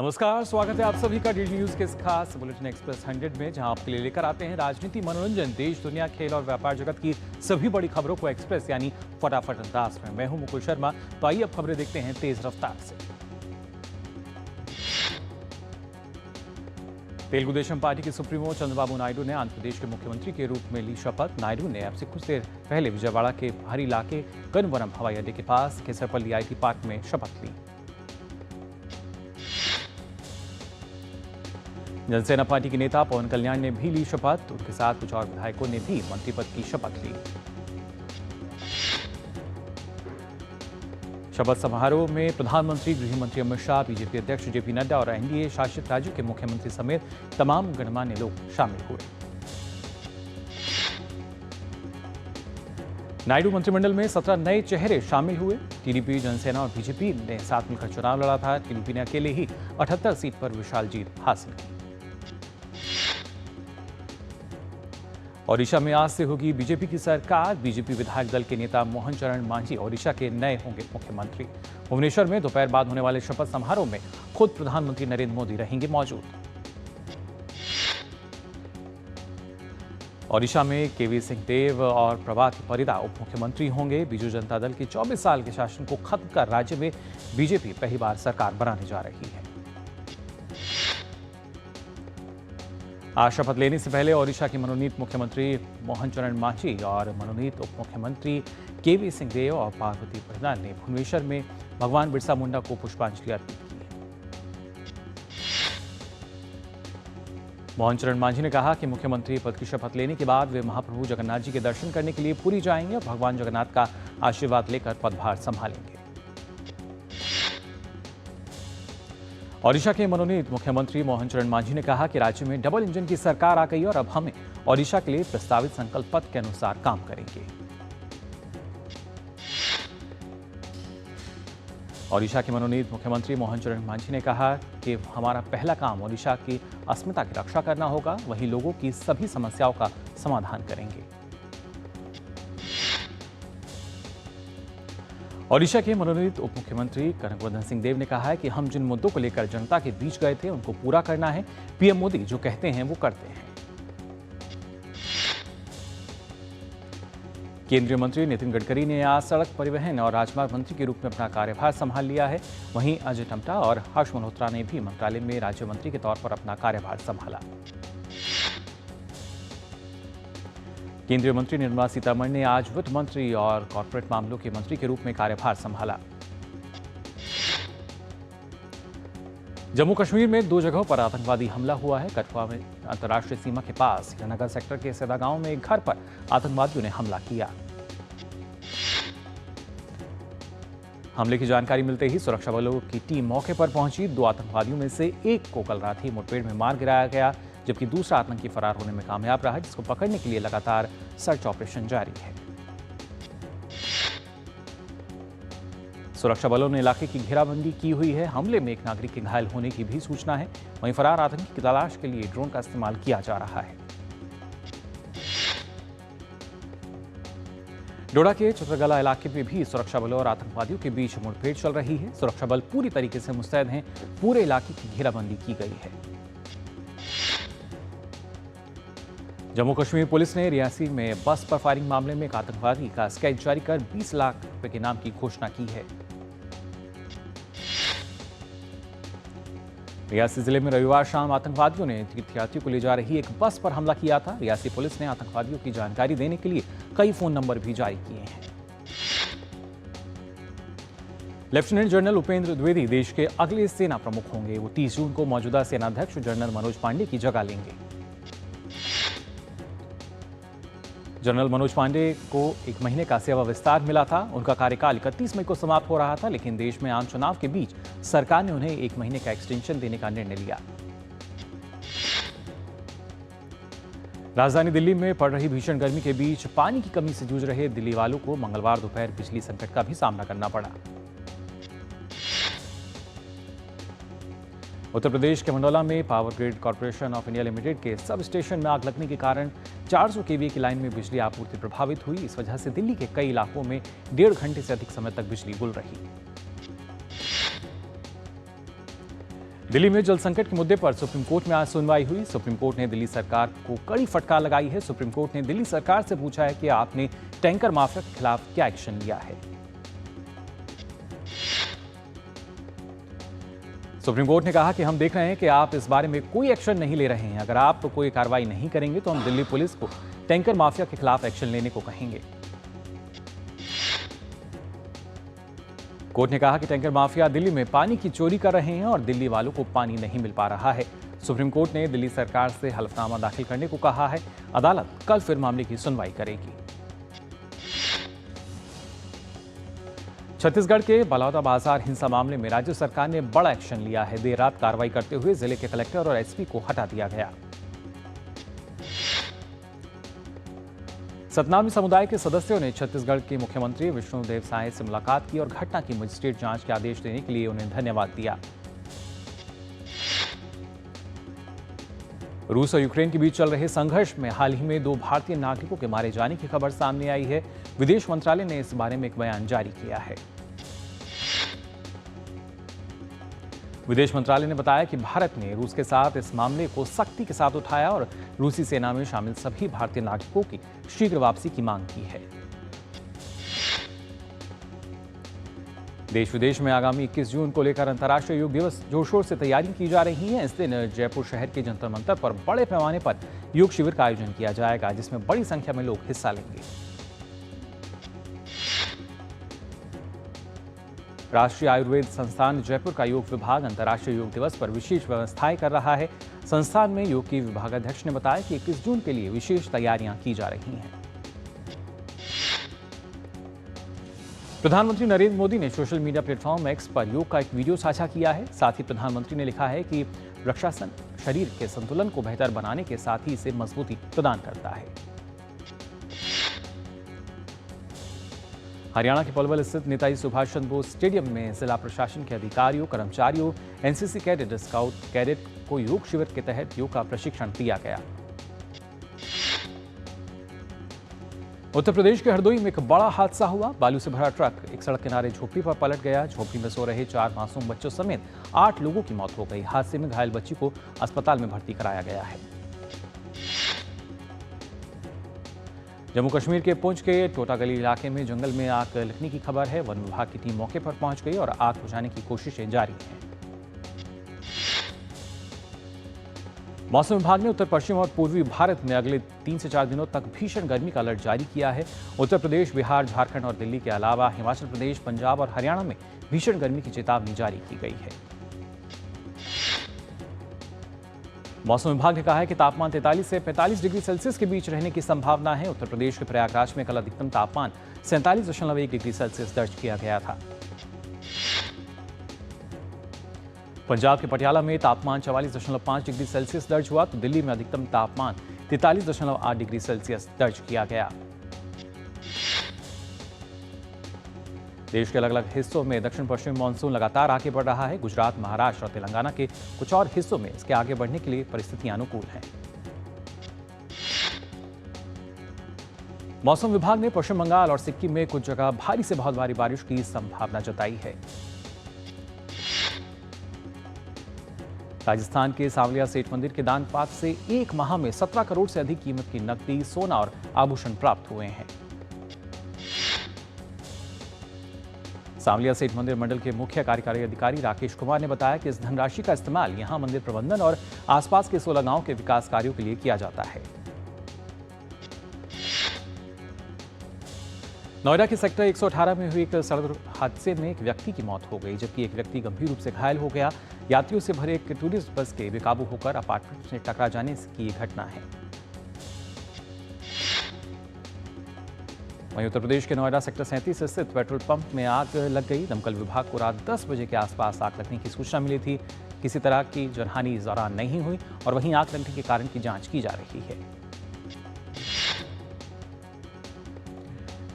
नमस्कार, स्वागत है आप सभी का डीडी न्यूज के इस खास बुलेटिन एक्सप्रेस 100 में, जहां आपके लिए लेकर आते हैं राजनीति, मनोरंजन, देश दुनिया, खेल और व्यापार जगत की सभी बड़ी खबरों को एक्सप्रेस यानी फटाफट अंदाज में। मैं हूं मुकुल शर्मा। तो आइए अब खबरें देखते हैं तेज रफ्तार से। तेलुगु देशम पार्टी के सुप्रीमो चंद्रबाबू नायडू ने आंध्र प्रदेश के मुख्यमंत्री के रूप में ली शपथ। नायडू ने अब से कुछ देर पहले विजयवाड़ा के बाहरी इलाके गन्नवरम हवाई अड्डे के पास केसरपल्ली IT पार्क में शपथ ली। जनसेना पार्टी के नेता पवन कल्याण ने भी ली शपथ। उनके साथ कुछ और विधायकों ने भी मंत्री पद की शपथ ली। शपथ समारोह में प्रधानमंत्री, गृह मंत्री अमित शाह, बीजेपी अध्यक्ष JP नड्डा और NDA शासित राज्यों के मुख्यमंत्री समेत तमाम गणमान्य लोग शामिल हुए। नायडू मंत्रिमंडल में 17 नए चेहरे शामिल हुए। TDP, जनसेना और BJP ने साथ मिलकर चुनाव लड़ा था। TDP ने अकेले ही 78 सीट पर विशाल जीत हासिल की। ओडिशा में आज से होगी बीजेपी की सरकार। बीजेपी विधायक दल के नेता मोहन चरण मांझी ओडिशा के नए होंगे मुख्यमंत्री। भुवनेश्वर में दोपहर बाद होने वाले शपथ समारोह में खुद प्रधानमंत्री नरेंद्र मोदी रहेंगे मौजूद। ओडिशा में KV सिंहदेव और प्रभात परिदा उप मुख्यमंत्री होंगे। बीजू जनता दल के 24 साल के शासन को खत्म कर राज्य में बीजेपी पहली बार सरकार बनाने जा रही है। आज शपथ लेने से पहले ओडिशा के मनोनीत मुख्यमंत्री मोहन चरण मांझी और मनोनीत उप मुख्यमंत्री KV सिंहदेव और पार्वती परिदा ने भुवनेश्वर में भगवान बिरसा मुंडा को पुष्पांजलि अर्पित की। मोहन चरण मांझी ने कहा कि मुख्यमंत्री पद की शपथ लेने के बाद वे महाप्रभु जगन्नाथ जी के दर्शन करने के लिए पुरी जाएंगे और भगवान जगन्नाथ का आशीर्वाद लेकर पदभार संभालेंगे। ओडिशा के मनोनीत मुख्यमंत्री मोहन चरण मांझी ने कहा कि राज्य में डबल इंजन की सरकार आ गई और अब हमें ओडिशा के लिए प्रस्तावित संकल्प पत्र के अनुसार काम करेंगे। ओडिशा के मनोनीत मुख्यमंत्री मोहन चरण मांझी ने कहा कि हमारा पहला काम ओडिशा की अस्मिता की रक्षा करना होगा, वहीं लोगों की सभी समस्याओं का समाधान करेंगे। ओडिशा के मनोनीत उप मुख्यमंत्री कनकवर्धन सिंहदेव ने कहा है कि हम जिन मुद्दों को लेकर जनता के बीच गए थे उनको पूरा करना है। PM मोदी जो कहते हैं वो करते हैं। केंद्रीय मंत्री नितिन गडकरी ने आज सड़क परिवहन और राजमार्ग मंत्री के रूप में अपना कार्यभार संभाल लिया है। वहीं अजय टम्टा और हर्ष मल्होत्रा ने भी मंत्रालय में राज्य मंत्री के तौर पर अपना कार्यभार संभाला। केंद्रीय मंत्री निर्मला सीतारमण ने आज वित्त मंत्री और कॉर्पोरेट मामलों के मंत्री के रूप में कार्यभार संभाला। जम्मू कश्मीर में 2 जगहों पर आतंकवादी हमला हुआ है। कठुआ में अंतर्राष्ट्रीय सीमा के पास हीरानगर सेक्टर के सेदा गांव में एक घर पर आतंकवादियों ने हमला किया। हमले की जानकारी मिलते ही सुरक्षा बलों की टीम मौके पर पहुंची। 2 आतंकवादियों में से एक को कल रात ही मुठभेड़ में मार गिराया गया, जबकि दूसरा आतंकी फरार होने में कामयाब रहा, जिसको पकड़ने के लिए लगातार सर्च ऑपरेशन जारी है। सुरक्षा बलों ने इलाके की घेराबंदी की हुई है। हमले में एक नागरिक के घायल होने की भी सूचना है। वहीं फरार आतंकी की तलाश के लिए ड्रोन का इस्तेमाल किया जा रहा है। डोडा के चित्रगला इलाके में भी सुरक्षा बलों और आतंकवादियों के बीच मुठभेड़ चल रही है। सुरक्षा बल पूरी तरीके से मुस्तैद हैं। पूरे इलाके की घेराबंदी की गई है। जम्मू कश्मीर पुलिस ने रियासी में बस पर फायरिंग मामले में एक आतंकवादी का स्केच जारी कर 20 लाख रुपए के इनाम की घोषणा की है। रियासी जिले में रविवार शाम आतंकवादियों ने तीर्थयात्रियों को ले जा रही एक बस पर हमला किया था। रियासी पुलिस ने आतंकवादियों की जानकारी देने के लिए कई फोन नंबर भी जारी किए हैं। लेफ्टिनेंट जनरल उपेंद्र द्विवेदी देश के अगले सेना प्रमुख होंगे। वो 30 जून को मौजूदा सेनाध्यक्ष जनरल मनोज पांडे की जगह लेंगे। जनरल मनोज पांडे को 1 महीने का सेवा विस्तार मिला था। उनका कार्यकाल 31 मई को समाप्त हो रहा था, लेकिन देश में आम चुनाव के बीच सरकार ने उन्हें 1 महीने का एक्सटेंशन देने का निर्णय लिया। राजधानी दिल्ली में पड़ रही भीषण गर्मी के बीच पानी की कमी से जूझ रहे दिल्ली वालों को मंगलवार दोपहर बिजली संकट का भी सामना करना पड़ा। उत्तर प्रदेश के मंडौला में power grid corporation of India limited के सब स्टेशन में आग लगने के कारण 400 kVA की लाइन में बिजली आपूर्ति प्रभावित हुई। इस वजह से दिल्ली के कई इलाकों में 1.5 घंटे से अधिक समय तक बिजली गुल रही। दिल्ली में जल संकट के मुद्दे पर सुप्रीम कोर्ट में आज सुनवाई हुई। सुप्रीम कोर्ट ने दिल्ली सरकार को कड़ी फटकार लगाई है। सुप्रीम कोर्ट ने दिल्ली सरकार से पूछा है कि आपने टैंकर माफिया के खिलाफ क्या एक्शन लिया है। सुप्रीम कोर्ट ने कहा कि हम देख रहे हैं कि आप इस बारे में कोई एक्शन नहीं ले रहे हैं। अगर आप कोई कार्रवाई नहीं करेंगे तो हम दिल्ली पुलिस को टैंकर माफिया के खिलाफ एक्शन लेने को कहेंगे। कोर्ट ने कहा कि टैंकर माफिया दिल्ली में पानी की चोरी कर रहे हैं और दिल्ली वालों को पानी नहीं मिल पा रहा है। सुप्रीम कोर्ट ने दिल्ली सरकार से हलफनामा दाखिल करने को कहा है। अदालत कल फिर मामले की सुनवाई करेगी। छत्तीसगढ़ के बलौदा बाजार हिंसा मामले में राज्य सरकार ने बड़ा एक्शन लिया है। देर रात कार्रवाई करते हुए जिले के कलेक्टर और एसपी को हटा दिया गया। सतनामी समुदाय के सदस्यों ने छत्तीसगढ़ के मुख्यमंत्री विष्णुदेव साय से मुलाकात की और घटना की मजिस्ट्रेट जांच के आदेश देने के लिए उन्हें धन्यवाद दिया। रूस और यूक्रेन के बीच चल रहे संघर्ष में हाल ही में 2 भारतीय नागरिकों के मारे जाने की खबर सामने आई है। विदेश मंत्रालय ने इस बारे में एक बयान जारी किया है। विदेश मंत्रालय ने बताया कि भारत ने रूस के साथ इस मामले को सख्ती के साथ उठाया और रूसी सेना में शामिल सभी भारतीय नागरिकों की शीघ्र वापसी की मांग की है। देश विदेश में आगामी 21 जून को लेकर अंतर्राष्ट्रीय योग दिवस जोर शोर से तैयारी की जा रही है। इस दिन जयपुर शहर के जंतर मंतर पर बड़े पैमाने पर योग शिविर का आयोजन किया जाएगा, जिसमें बड़ी संख्या में लोग हिस्सा लेंगे। राष्ट्रीय आयुर्वेद संस्थान जयपुर का योग विभाग अंतर्राष्ट्रीय योग दिवस पर विशेष व्यवस्थाएं कर रहा है। संस्थान में योग के विभागाध्यक्ष ने बताया कि 21 जून के लिए विशेष तैयारियां की जा रही हैं। प्रधानमंत्री नरेंद्र मोदी ने सोशल मीडिया प्लेटफॉर्म एक्स पर योग का एक वीडियो साझा किया है। साथ ही प्रधानमंत्री ने लिखा है कि वृक्षासन शरीर के संतुलन को बेहतर बनाने के साथ ही इसे मजबूती प्रदान करता है। हरियाणा के पलवल स्थित नेताजी सुभाष चंद्र बोस स्टेडियम में जिला प्रशासन के अधिकारियों, कर्मचारियों, एनसीसी कैडेट, स्काउट कैडेट को योग शिविर के तहत योग का प्रशिक्षण दिया गया। उत्तर प्रदेश के हरदोई में एक बड़ा हादसा हुआ। बालू से भरा ट्रक एक सड़क किनारे झोपड़ी पर पलट गया। झोपड़ी में सो रहे 4 मासूम बच्चों समेत 8 लोगों की मौत हो गई। हादसे में घायल बच्ची को अस्पताल में भर्ती कराया गया है। जम्मू कश्मीर के पुंछ के टोटागली इलाके में जंगल में आग लगने की खबर है। वन विभाग की टीम मौके पर पहुंच गई और आग बुझाने की कोशिशें जारी हैं। मौसम विभाग ने उत्तर पश्चिम और पूर्वी भारत में अगले 3 से 4 दिनों तक भीषण गर्मी का अलर्ट जारी किया है। उत्तर प्रदेश, बिहार, झारखंड और दिल्ली के अलावा हिमाचल प्रदेश, पंजाब और हरियाणा में भीषण गर्मी की चेतावनी जारी की गई है। मौसम विभाग ने कहा है कि तापमान 43 से 45 डिग्री सेल्सियस के बीच रहने की संभावना है। उत्तर प्रदेश के प्रयागराज में कल अधिकतम तापमान 47.1 डिग्री सेल्सियस दर्ज किया गया था। पंजाब के पटियाला में तापमान 44.5 डिग्री सेल्सियस दर्ज हुआ, तो दिल्ली में अधिकतम तापमान 43.8 डिग्री सेल्सियस दर्ज किया गया। देश के अलग अलग हिस्सों में दक्षिण पश्चिमी मानसून लगातार आगे बढ़ रहा है। गुजरात, महाराष्ट्र और तेलंगाना के कुछ और हिस्सों में इसके आगे बढ़ने के लिए परिस्थितियां अनुकूल हैं। मौसम विभाग ने पश्चिम बंगाल और सिक्किम में कुछ जगह भारी से बहुत भारी बारिश की संभावना जताई है। राजस्थान के सांवलिया सेठ मंदिर के दान पात्र से 1 माह में 17 करोड़ से अधिक कीमत की नकदी, सोना और आभूषण प्राप्त हुए हैं। सांवलिया सेठ मंदिर मंडल के मुख्य कार्यकारी अधिकारी राकेश कुमार ने बताया कि इस धनराशि का इस्तेमाल यहां मंदिर प्रबंधन और आसपास के 16 गांवों के विकास कार्यों के लिए किया जाता है। नोएडा के सेक्टर 118 में हुई एक सड़क हादसे में एक व्यक्ति की मौत हो गई, जबकि एक व्यक्ति गंभीर रूप से घायल हो गया। यात्रियों से भरे एक टूरिस्ट बस के बेकाबू होकर अपार्टमेंट से टकरा जाने की घटना है। वहीं उत्तर प्रदेश के नोएडा सेक्टर 37 स्थित पेट्रोल पंप में आग लग गई। दमकल विभाग को रात 10 बजे के आसपास आग लगने की सूचना मिली थी। किसी तरह की जनहानि इस दौरान नहीं हुई और वहीं आग लगने के कारण की जांच की जा रही है।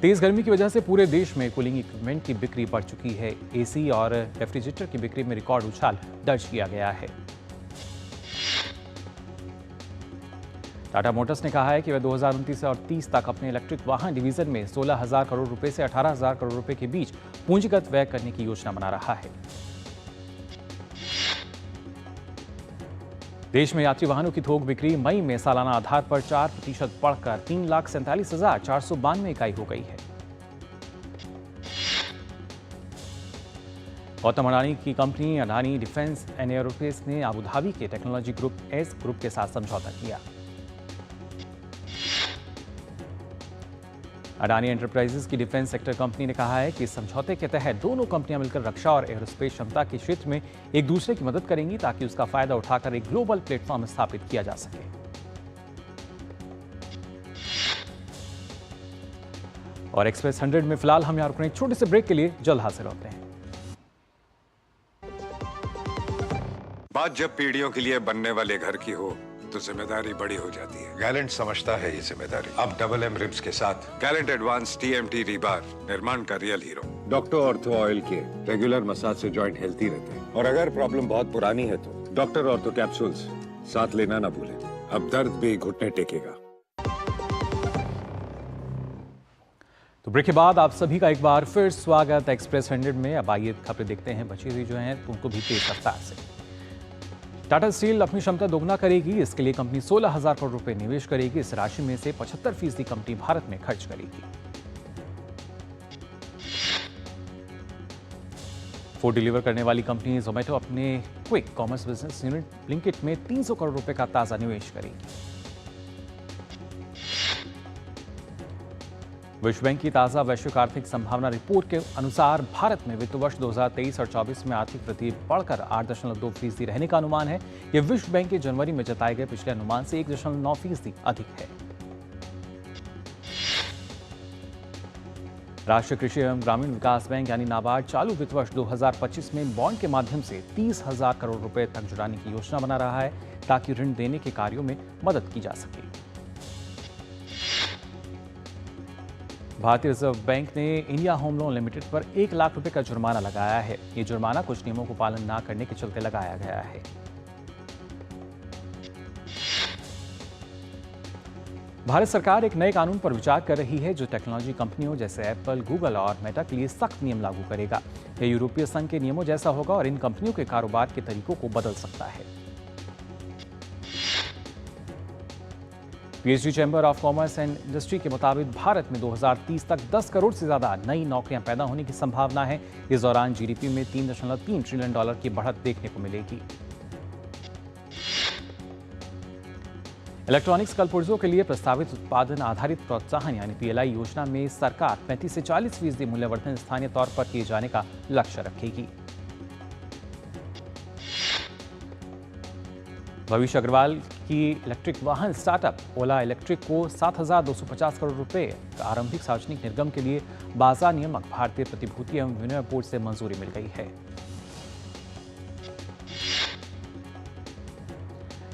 तेज गर्मी की वजह से पूरे देश में कूलिंग इक्विपमेंट की बिक्री बढ़ चुकी है। एसी और रेफ्रिजरेटर की बिक्री में रिकॉर्ड उछाल दर्ज किया गया है। टाटा मोटर्स ने कहा है कि वह 2029 और 30 तक अपने इलेक्ट्रिक वाहन डिवीजन में 16,000 करोड़ रुपए से 18,000 करोड़ रुपए के बीच पूंजीगत व्यय करने की योजना बना रहा है। देश में यात्री वाहनों की थोक बिक्री मई में सालाना आधार पर 4% बढ़कर 3,47,492 इकाई हो गई है। गौतम अडानी की company Adani defence and aerospace ने अबू धाबी के टेक्नोलॉजी ग्रुप एस ग्रुप के साथ समझौता किया। अडानी एंटरप्राइजेज की डिफेंस सेक्टर कंपनी ने कहा है कि इस समझौते के तहत दोनों कंपनियां मिलकर रक्षा और एयरोस्पेस क्षमता के क्षेत्र में एक दूसरे की मदद करेंगी ताकि उसका फायदा उठाकर एक ग्लोबल प्लेटफॉर्म स्थापित किया जा सके। और एक्सप्रेस 100 में फिलहाल हम यहां रुक रहे हैं छोटे से ब्रेक के लिए, जल्द हाजिर होते हैं। बात जब पीढ़ियों के लिए बनने वाले घर की हो तो जिम्मेदारी बड़ी हो जाती है। गैलेंट समझता है ये जिम्मेदारी। अब डबल एम रिब्स के साथ गैलेंट एडवांस TMT रीबार निर्माण का real hero. Doctor ortho oil के रेगुलर मसाज से जॉइंट हेल्थी रहते हैं, और अगर प्रॉब्लम बहुत पुरानी है तो डॉक्टर ऑर्थो कैप्सूल्स साथ लेना ना भूलें। अब दर्द भी घुटने टेकेगा। तो ब्रेक के बाद आप सभी का एक बार फिर स्वागत एक्सप्रेस 100 में। अब आइए खबरें देखते हैं बची हुई जो हैं उनको भी तेज रफ्तार से। टाटा स्टील अपनी क्षमता दोगुना करेगी। इसके लिए कंपनी 16,000 करोड़ रुपए निवेश करेगी। इस राशि में से 75% कंपनी भारत में खर्च करेगी। फूड डिलीवर करने वाली कंपनी जोमेटो अपने quick commerce business unit Blinkit में 300 करोड़ रुपए का ताजा निवेश करेगी। विश्व बैंक की ताजा वैश्विक आर्थिक संभावना रिपोर्ट के अनुसार भारत में वित्त वर्ष 2023 और 24 में आर्थिक वृद्धि बढ़कर 8.2% रहने का अनुमान है। यह विश्व बैंक के जनवरी में जताए गए पिछले अनुमान से 1.9% अधिक है। राष्ट्रीय कृषि एवं ग्रामीण विकास बैंक यानी नाबार्ड चालू वित्त वर्ष 2025 में बॉन्ड के माध्यम से 30,000 करोड़ रुपए तक जुटाने की योजना बना रहा है ताकि ऋण देने के कार्यों में मदद की जा सके। भारतीय रिजर्व बैंक ने इंडिया होम लोन लिमिटेड पर 1 लाख रुपए का जुर्माना लगाया है। ये जुर्माना कुछ नियमों को पालन न करने के चलते लगाया गया है। भारत सरकार एक नए कानून पर विचार कर रही है जो टेक्नोलॉजी कंपनियों जैसे एप्पल, गूगल और मेटा के लिए सख्त नियम लागू करेगा। यह यूरोपीय संघ के नियमों जैसा होगा और इन कंपनियों के कारोबार के तरीकों को बदल सकता है। PhD chamber of commerce and industry के मुताबिक भारत में 2030 तक 10 करोड़ से ज्यादा नई नौकरियां पैदा होने की संभावना है। इस दौरान जीडीपी में $3.3 ट्रिलियन की बढ़त देखने को मिलेगी। इलेक्ट्रॉनिक्स कलपुर्जों के लिए प्रस्तावित उत्पादन आधारित प्रोत्साहन यानी PLI योजना में सरकार 35 से 40% मूल्यवर्धन स्थानीय तौर पर किए जाने का लक्ष्य रखेगी। भविष्य अग्रवाल की इलेक्ट्रिक वाहन स्टार्टअप ओला इलेक्ट्रिक को 7,250 करोड़ रुपए का आरंभिक सार्वजनिक निर्गम के लिए बाजार नियामक भारतीय प्रतिभूति एवं विनिमय बोर्ड से मंजूरी मिल गई है।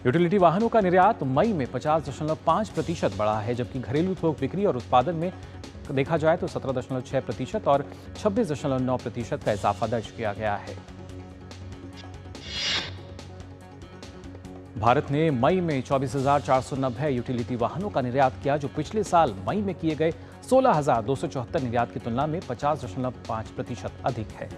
यूटिलिटी वाहनों का निर्यात मई में 50.5% बढ़ा है, जबकि घरेलू थोक बिक्री और उत्पादन में देखा जाए तो 17.6% और 26.9% का इजाफा दर्ज किया गया है। भारत ने मई में 24,490 यूटिलिटी वाहनों का निर्यात किया, जो पिछले साल मई में किए गए 16,274 निर्यात की तुलना में 50.5% अधिक है।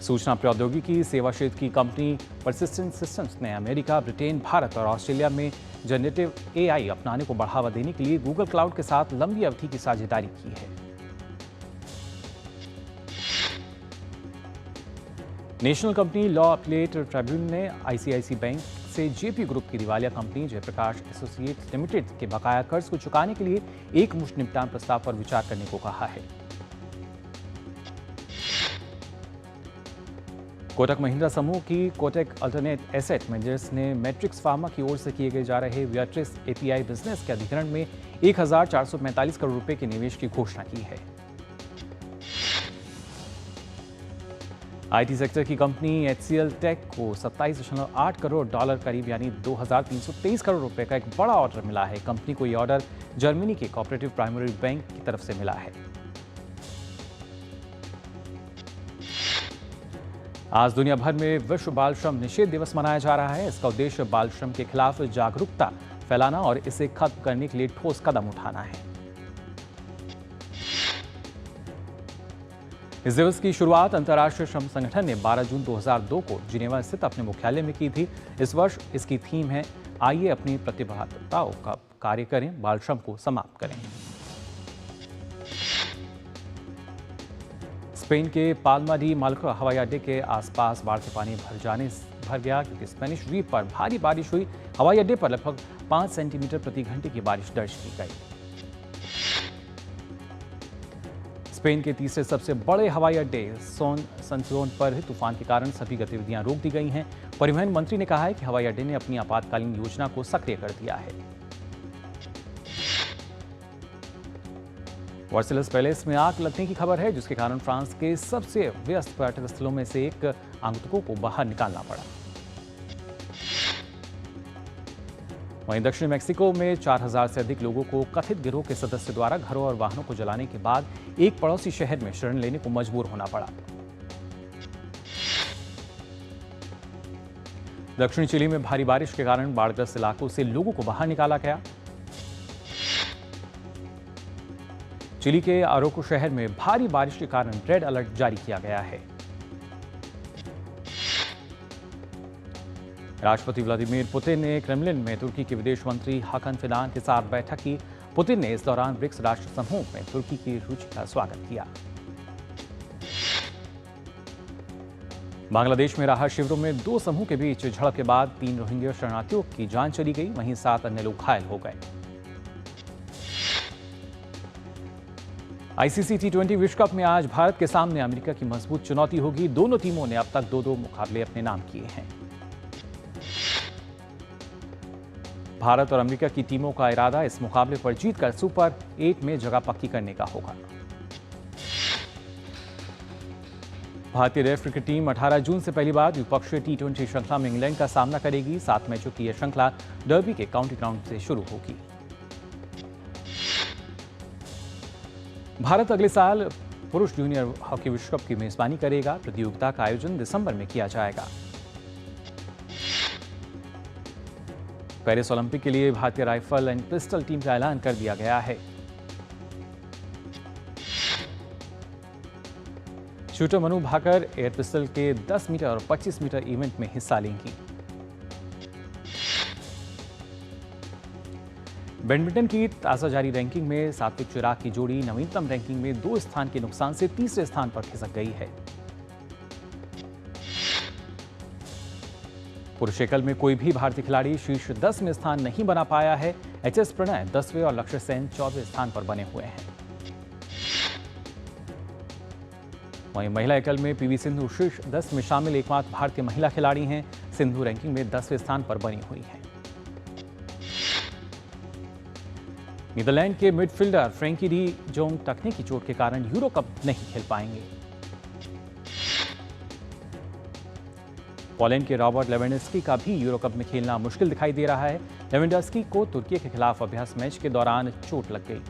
सूचना प्रौद्योगिकी सेवा क्षेत्र की कंपनी परसिस्टेंट सिस्टम्स ने अमेरिका, ब्रिटेन, भारत और ऑस्ट्रेलिया में जनरेटिव AI अपनाने को बढ़ावा देने के लिए गूगल क्लाउड के साथ लंबी अवधि की साझेदारी की है। National company law appellate tribunal ने ICICI बैंक से JP ग्रुप की दिवालिया कंपनी जयप्रकाश एसोसिएट्स लिमिटेड के बकाया कर्ज को चुकाने के लिए एकमुश्त निपटान प्रस्ताव पर विचार करने को कहा है। कोटक महिंद्रा समूह की कोटक अल्टरनेट एसेट मैनेजर्स ने मैट्रिक्स फार्मा की ओर से किए गए जा रहे वियाट्रिस API बिजनेस के अधिग्रहण में 1,445 करोड़ रुपए के निवेश की घोषणा की है। IT सेक्टर की कंपनी HCL टेक को $27.8 करोड़ करीब यानी 2,323 करोड़ रुपए का एक बड़ा ऑर्डर मिला है। कंपनी को यह ऑर्डर जर्मनी के कोऑपरेटिव प्राइमरी बैंक की तरफ से मिला है। आज दुनिया भर में विश्व बाल श्रम निषेध दिवस मनाया जा रहा है। इसका उद्देश्य बाल श्रम के खिलाफ जागरूकता फैलाना और इसे खत्म करने के लिए ठोस कदम उठाना है। इस दिवस की शुरुआत अंतर्राष्ट्रीय श्रम संगठन ने 12 जून 2002 को जिनेवा स्थित अपने मुख्यालय में की थी। इस वर्ष इसकी थीम है, आइए अपनी प्रतिबद्धताओं का कार्य करें, बाल श्रम को समाप्त करें। स्पेन के पाल्मा डी माल्क्रा हवाई अड्डे के आसपास बाढ़ के पानी भर गया क्योंकि स्पेनिश द्वीप पर भारी बारिश हुई। हवाई अड्डे पर लगभग 5 सेंटीमीटर प्रति घंटे की बारिश दर्ज की गई। स्पेन के तीसरे सबसे बड़े हवाई अड्डे संतोन पर तूफान के कारण सभी गतिविधियां रोक दी गई हैं। परिवहन मंत्री ने कहा है कि हवाई अड्डे ने अपनी आपातकालीन योजना को सक्रिय कर दिया है। वर्सेलस पैलेस में आग लगने की खबर है, जिसके कारण फ्रांस के सबसे व्यस्त पर्यटक स्थलों में से एक आगंतुकों को बाहर निकालना पड़ा। वहीं दक्षिण मेक्सिको में 4000 से अधिक लोगों को कथित गिरोह के सदस्य द्वारा घरों और वाहनों को जलाने के बाद एक पड़ोसी शहर में शरण लेने को मजबूर होना पड़ा। दक्षिणी चिली में भारी बारिश के कारण बाढ़ग्रस्त इलाकों से लोगों को बाहर निकाला गया। चिली के अरोको शहर में भारी बारिश के कारण रेड अलर्ट जारी किया गया है। राष्ट्रपति व्लादिमीर पुतिन ने क्रेमलिन में तुर्की के विदेश मंत्री हाकन फिदान के साथ बैठक की। पुतिन ने इस दौरान ब्रिक्स राष्ट्र समूह में तुर्की की रुचि का स्वागत किया। बांग्लादेश में राहत शिविरों में 2 समूह के बीच झड़प के बाद 3 रोहिंग्या शरणार्थियों की जान चली गई, वहीं 7 अन्य लोग घायल हो गए। आईसीसी T20 विश्व कप में आज भारत के सामने अमेरिका की मजबूत चुनौती होगी। दोनों टीमों ने अब तक 2-2 मुकाबले अपने नाम किए हैं। भारत और अमेरिका की टीमों का इरादा इस मुकाबले पर जीतकर सुपर 8 में जगह पक्की करने का होगा। भारतीय रेफरी की टीम 18 जून से पहली बार द्विपक्षीय T20 श्रृंखला में इंग्लैंड का सामना करेगी। 7 मैचों की यह श्रृंखला डर्बी के काउंटी ग्राउंड से शुरू होगी। भारत अगले साल पुरुष जूनियर हॉकी विश्व कप की मेजबानी करेगा। प्रतियोगिता का आयोजन दिसंबर में किया जाएगा। पेरिस ओलंपिक के लिए भारतीय राइफल एंड पिस्टल टीम का ऐलान कर दिया गया है। Shooter Manu Bhaker air pistol के 10 मीटर और 25 मीटर इवेंट में हिस्सा लेंगी। बैडमिंटन की ताजा जारी रैंकिंग में सात्विक चिराग की जोड़ी नवीनतम रैंकिंग में 2 स्थान के नुकसान से तीसरे स्थान पर खिसक गई है। पुरुष एकल में कोई भी भारतीय खिलाड़ी शीर्ष 10 में स्थान नहीं बना पाया है। एचएस प्रणय 10वें और लक्ष्य सेन 14वें स्थान पर बने हुए हैं। वहीं महिला एकल में पीवी सिंधु शीर्ष 10 में शामिल एकमात्र भारतीय महिला खिलाड़ी हैं। सिंधु रैंकिंग में 10वें स्थान पर बनी हुई हैं। नीदरलैंड के मिडफील्डर फ्रैंकी डी जोंग टखने की चोट के कारण यूरो कप नहीं खेल पाएंगे। पोलैंड के रॉबर्ट लेवेंडोव्स्की का भी यूरो कप में खेलना मुश्किल दिखाई दे रहा है। लेवेंडोव्स्की को तुर्की के खिलाफ अभ्यास मैच के दौरान चोट लग गई।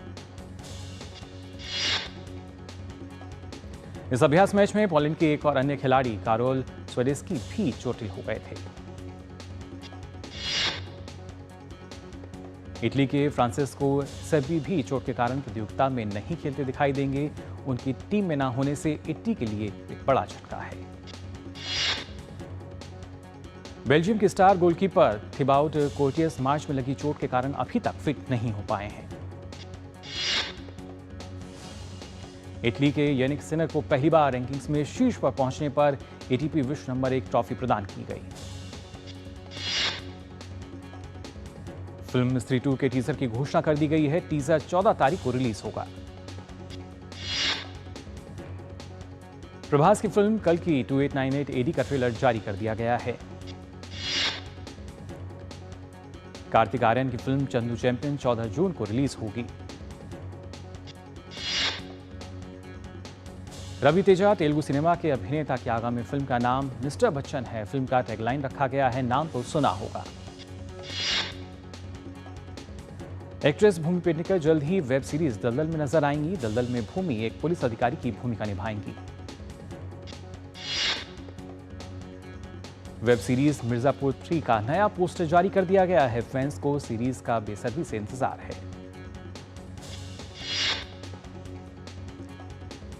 इस अभ्यास मैच में पोलैंड के एक और अन्य खिलाड़ी कारोल स्वेडेस्की भी चोटिल हो गए थे। इटली के फ्रांसिस्को सेर्बी भी चोट के कारण प्रतियोगिता में नहीं खेलते दिखाई देंगे। उनकी टीम में न होने से इटली के लिए एक बड़ा झटका है। बेल्जियम के स्टार गोलकीपर थिबाउट कोर्टियस मार्च में लगी चोट के कारण अभी तक फिट नहीं हो पाए हैं। इटली के यानिक सिनर को पहली बार रैंकिंग्स में शीर्ष पर पहुंचने पर एटीपी विश्व नंबर 1 ट्रॉफी प्रदान की गई। फिल्म स्त्री 2 के टीजर की घोषणा कर दी गई है। टीजर 14 तारीख को रिलीज होगा। प्रभास की फिल्म कल की 2898 एडी का ट्रेलर जारी कर दिया गया है। कार्तिक आर्यन की फिल्म चंदू चैंपियन 14 जून को रिलीज होगी। रवि तेजा तेलुगु सिनेमा के अभिनेता की आगामी फिल्म का नाम मिस्टर बच्चन है। फिल्म का टैगलाइन रखा गया है, नाम तो सुना होगा। एक्ट्रेस भूमि पेडनेकर जल्द ही वेब सीरीज दलदल में नजर आएंगी। दलदल में भूमि एक पुलिस अधिकारी की भूमिका निभाएंगी। वेब सीरीज मिर्जापुर 3 का नया पोस्टर जारी कर दिया गया है। फैंस को सीरीज का बेसब्री से इंतजार है।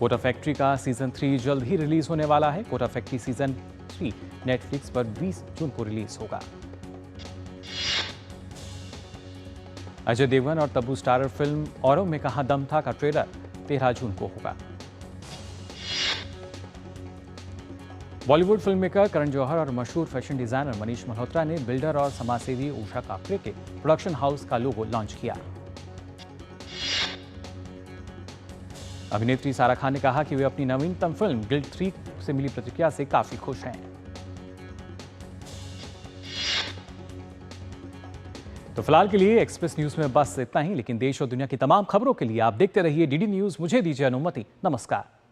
कोटा फैक्ट्री का सीजन 3 जल्द ही रिलीज होने वाला है। कोटा फैक्ट्री सीजन 3 नेटफ्लिक्स पर 20 जून को रिलीज होगा। अजय देवगन और तब्बू स्टारर फिल्म औरों में कहां दम था का ट्रेलर 13 जून को होगा। बॉलीवुड फिल्म मेकर करण जौहर और मशहूर फैशन डिजाइनर मनीष मल्होत्रा ने बिल्डर और समाजसेवी उषा काकरे के प्रोडक्शन हाउस का लोगो लॉन्च किया। अभिनेत्री सारा खान ने कहा कि वे अपनी नवीनतम फिल्म गिल्ड 3 से मिली प्रतिक्रिया से काफी खुश हैं। तो फिलहाल के लिए एक्सप्रेस न्यूज में बस इतना ही, लेकिन देश और दुनिया की तमाम खबरों के लिए आप देखते रहिए डीडी न्यूज। मुझे दीजिए अनुमति। नमस्कार।